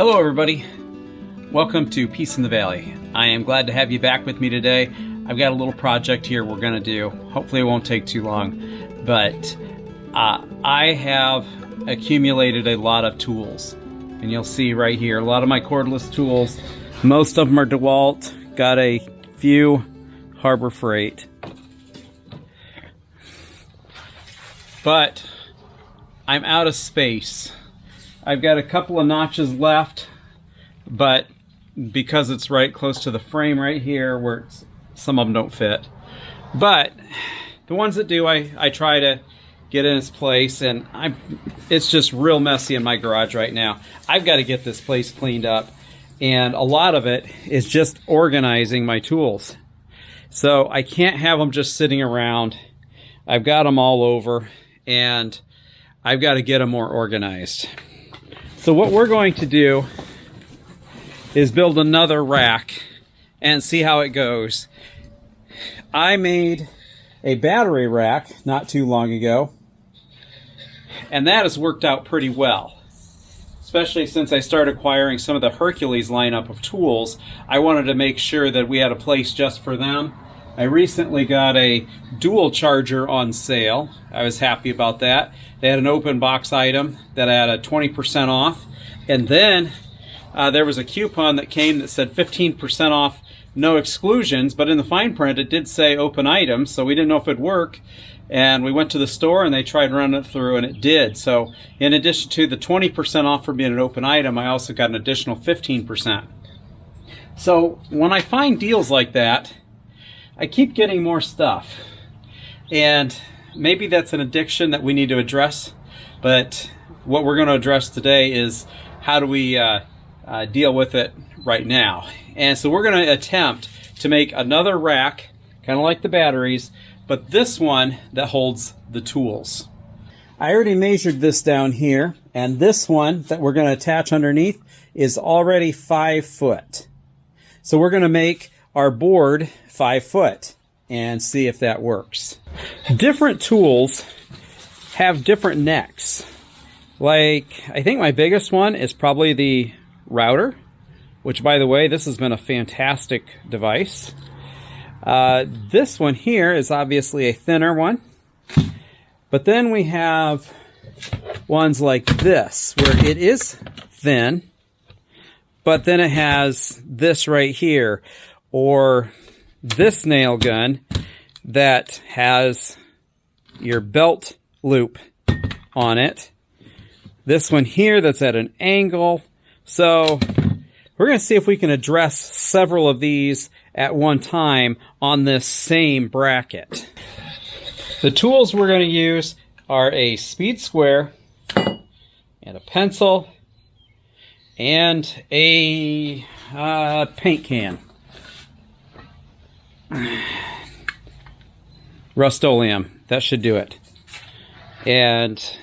Hello everybody, welcome to Peace in the Valley. I am glad to have you back with me today. I've got a little project here we're going to do. Hopefully it won't take too long, but I have accumulated a lot of tools. And you'll see right here, a lot of my cordless tools. Most of them are DeWalt, got a few Harbor Freight. But I'm out of space. I've got a couple of notches left, but because it's right close to the frame right here where some of them don't fit. But the ones that do, I try to get in its place, and it's just real messy in my garage right now. I've got to get this place cleaned up, and a lot of it is just organizing my tools. So I can't have them just sitting around. I've got them all over, and I've got to get them more organized. So what we're going to do is build another rack and see how it goes. I made a battery rack not too long ago, and that has worked out pretty well. Especially since I started acquiring some of the Hercules lineup of tools, I wanted to make sure that we had a place just for them. I recently got a dual charger on sale. I was happy about that. They had an open box item that had a 20% off. And then there was a coupon that came that said 15% off, no exclusions. But in the fine print, it did say open items, so we didn't know if it'd work. And we went to the store and they tried running it through, and it did. So in addition to the 20% off for being an open item, I also got an additional 15%. So when I find deals like that, I keep getting more stuff, and maybe that's an addiction that we need to address, but what we're going to address today is how do we deal with it right now. And so we're going to attempt to make another rack, kind of like the batteries, but this one that holds the tools. I already measured this down here, and this one that we're going to attach underneath is already 5 foot. So we're going to make our board 5 foot and see if that works. Different tools have different necks. Like, I think my biggest one is probably the router, which, by the way, this has been a fantastic device. This one here is obviously a thinner one. But then we have ones like this, where it is thin, but then it has this right here, or this nail gun that has your belt loop on it. This one here that's at an angle. So we're going to see if we can address several of these at one time on this same bracket. The tools we're going to use are a speed square and a pencil and a paint can. Rust-Oleum, that should do it. And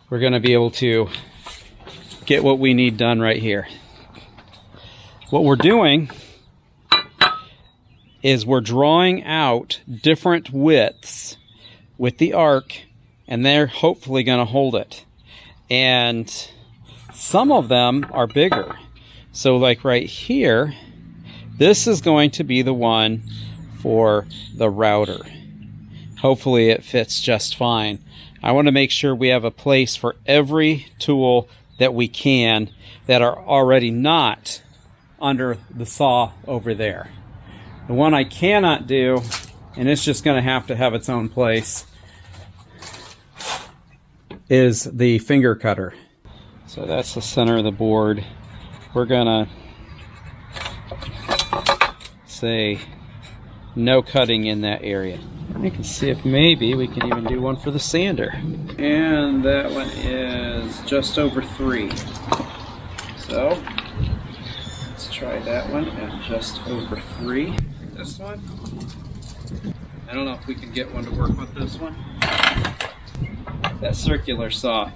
we're going to be able to get what we need done right here. What we're doing is we're drawing out different widths with the arc, and they're hopefully going to hold it. And some of them are bigger. So like right here, this is going to be the one for the router. Hopefully it fits just fine. I want to make sure we have a place for every tool that we can that are already not under the saw over there. The one I cannot do, and it's just going to have its own place, is the finger cutter. So that's the center of the board. We're going to say no cutting in that area. I can see if maybe we can even do one for the sander. And that one is just over 3. So let's try that one at just over 3. This one. I don't know if we can get one to work with this one. That circular saw.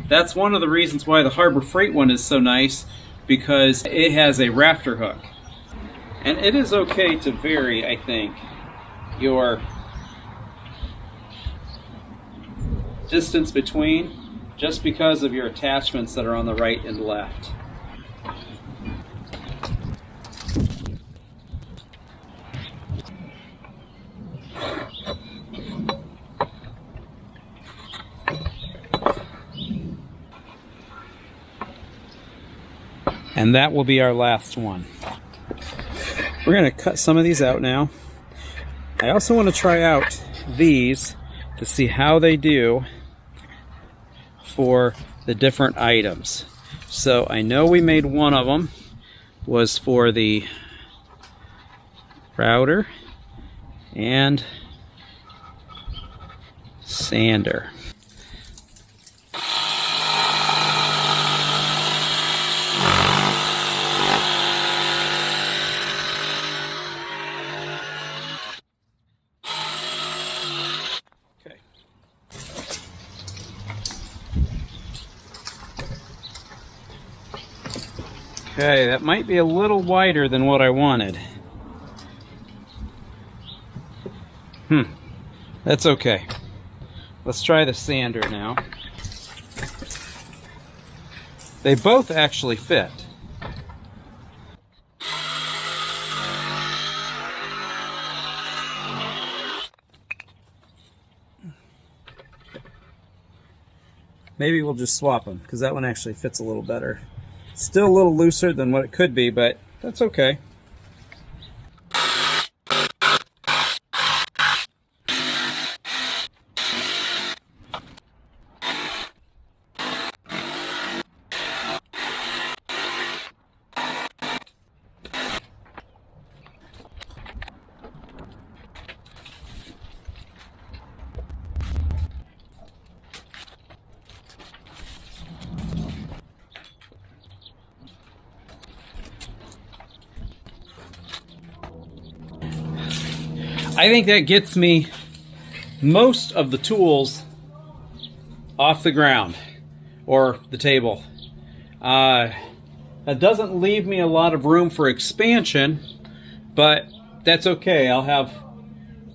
That's one of the reasons why the Harbor Freight one is so nice, because it has a rafter hook. And it is okay to vary, I think, your distance between just because of your attachments that are on the right and left. And that will be our last one. We're going to cut some of these out now. I also want to try out these to see how they do for the different items. So I know we made one of them was for the router and sander. Okay, that might be a little wider than what I wanted. That's okay. Let's try the sander now. They both actually fit. Maybe we'll just swap them, because that one actually fits a little better. Still a little looser than what it could be, but that's okay. I think that gets me most of the tools off the ground or the table. That doesn't leave me a lot of room for expansion, but that's okay. I'll have,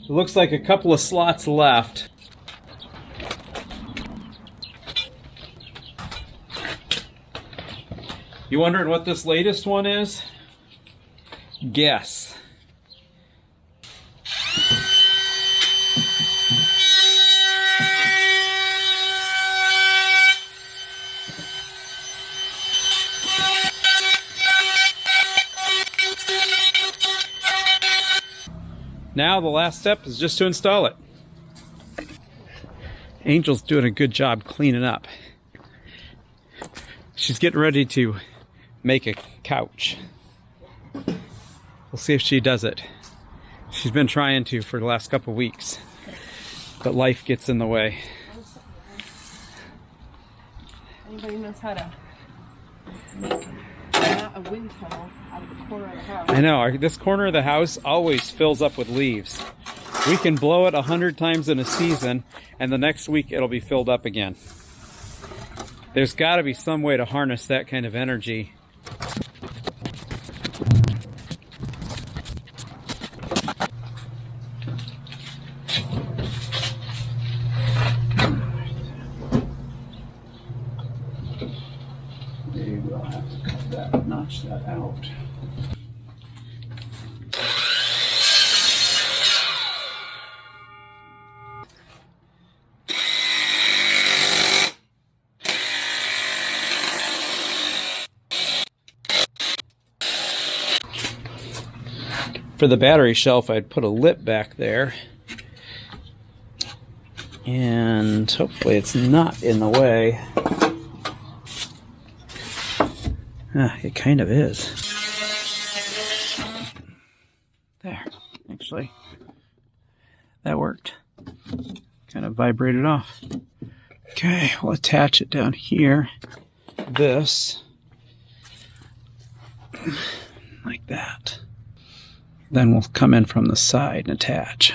it looks like a couple of slots left. You wondering what this latest one is? Guess. Now the last step is just to install it. Angel's doing a good job cleaning up. She's getting ready to make a couch. We'll see if she does it. She's been trying to for the last couple weeks, but life gets in the way. Anybody knows how to make not a wind tunnel out of the corner of the house? I know, this corner of the house always fills up with leaves. We can blow it 100 times in a season, and the next week it'll be filled up again. There's got to be some way to harness that kind of energy. Maybe we'll have to cut that, notch that out. For the battery shelf, I'd put a lip back there, and hopefully it's not in the way. It kind of is. There, actually, that worked. Kind of vibrated off. Okay, we'll attach it down here. This, like that. Then we'll come in from the side and attach.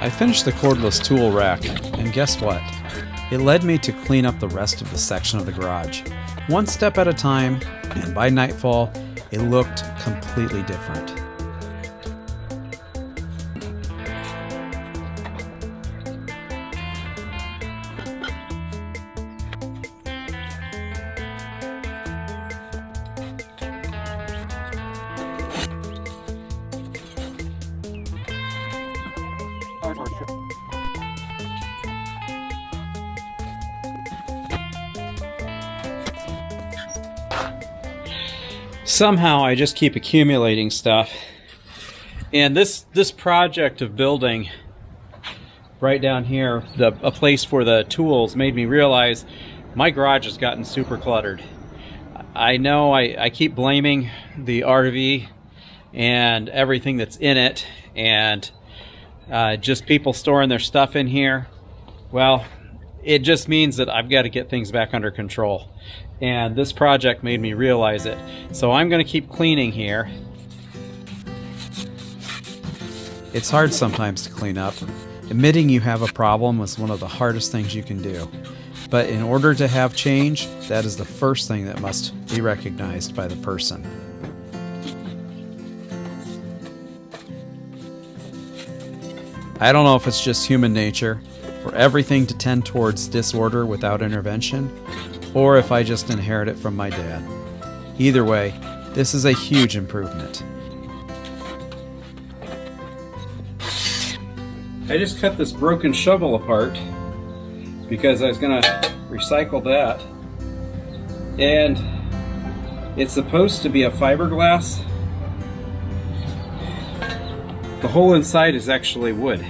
I finished the cordless tool rack, and guess what? It led me to clean up the rest of the section of the garage. One step at a time, and by nightfall, it looked completely different. Somehow I just keep accumulating stuff, and this project of building right down here a place for the tools made me realize my garage has gotten super cluttered. I know I keep blaming the RV and everything that's in it, and just people storing their stuff in here. Well, it just means that I've got to get things back under control. And this project made me realize it. So I'm going to keep cleaning here. It's hard sometimes to clean up. Admitting you have a problem is one of the hardest things you can do. But in order to have change, that is the first thing that must be recognized by the person. I don't know if it's just human nature for everything to tend towards disorder without intervention, or if I just inherit it from my dad. Either way, this is a huge improvement. I just cut this broken shovel apart because I was going to recycle that. And it's supposed to be a fiberglass. The whole inside is actually wood.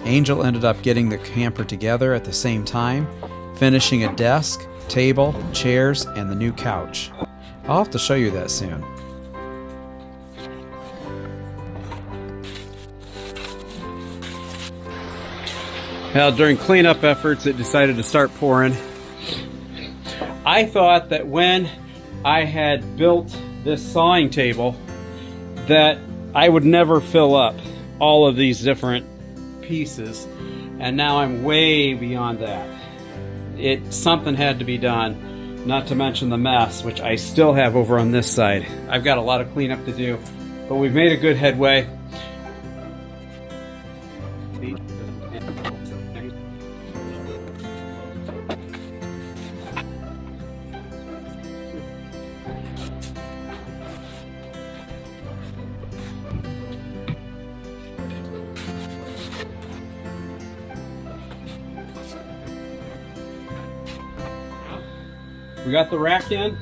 Angel ended up getting the camper together at the same time, finishing a desk, table, chairs, and the new couch. I'll have to show you that soon. Well, during cleanup efforts, it decided to start pouring. I thought that when I had built this sawing table, that I would never fill up all of these different pieces, and now I'm way beyond that. Something had to be done, not to mention the mess, which I still have over on this side. I've got a lot of cleanup to do, but we've made a good headway. We got the rack in,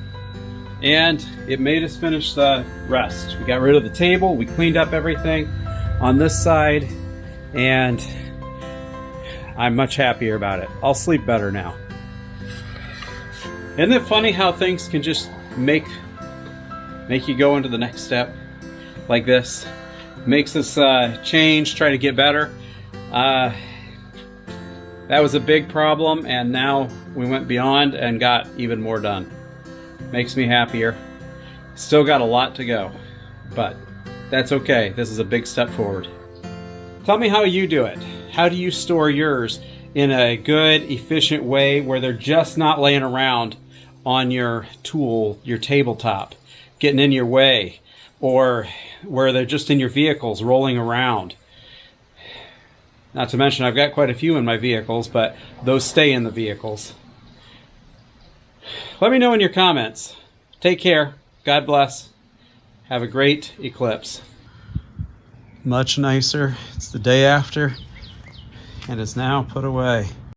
and it made us finish the rest. We got rid of the table, we cleaned up everything on this side, and I'm much happier about it. I'll sleep better now. Isn't it funny how things can just make you go into the next step like this? Makes us change, try to get better. That was a big problem, and now we went beyond and got even more done. Makes me happier. Still got a lot to go, but that's okay. This is a big step forward. Tell me how you do it. How do you store yours in a good, efficient way where they're just not laying around on your tool, your tabletop, getting in your way, or where they're just in your vehicles rolling around? Not to mention I've got quite a few in my vehicles, but those stay in the vehicles. Let me know in your comments. Take care. God bless. Have a great eclipse. Much nicer. It's the day after, and it's now put away.